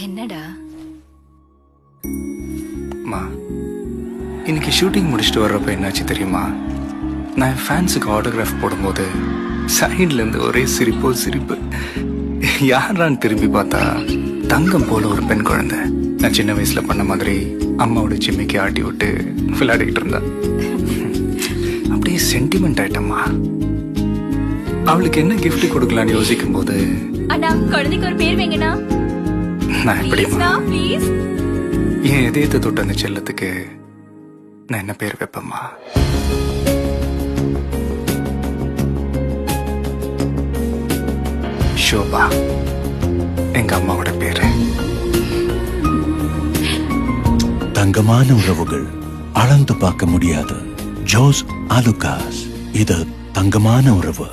என்னடா? அம்மா, இன்னைக்கு ஷூட்டிங் முடிச்சுட்டு வர்றப்ப என்னாச்சு தெரியுமா? நான் என் ஃபேன்ஸுக்கு ஆட்டோகிராஃப் போடும்போது சைட்ல இருந்து ஒரே சிரிப்பு. யாரான்னு திரும்பி பார்த்தா தங்கம் போல ஒரு பெண் குழந்தை. நான் சின்ன வயசுல பண்ண மாதிரி அம்மாவோட ஜிம்மிக்கு ஆட்டி விட்டு விளையாடிட்டு இருந்தா. அப்படியே சென்டிமெண்ட் ஆயிட்டம்மா. அவளுக்கு என்ன gift கொடுக்கலான்னு யோசிக்கும் போது அண்ணா, குழந்தைக்கு ஒரு பேர் வைங்கண்ணா. நான் எப்படிமா ப்ளீஸ். என் இதயத்தை தொட்ட அந்த செல்லத்துக்கு நான் என்ன பேர் வைப்பேம்மா? ஷோபா எங்க அம்மாவோட பேரு. தங்கமான உறவுகள் அளந்து பார்க்க முடியாது. ஜோஸ் ஆலுகாஸ், இது தங்கமான உறவு.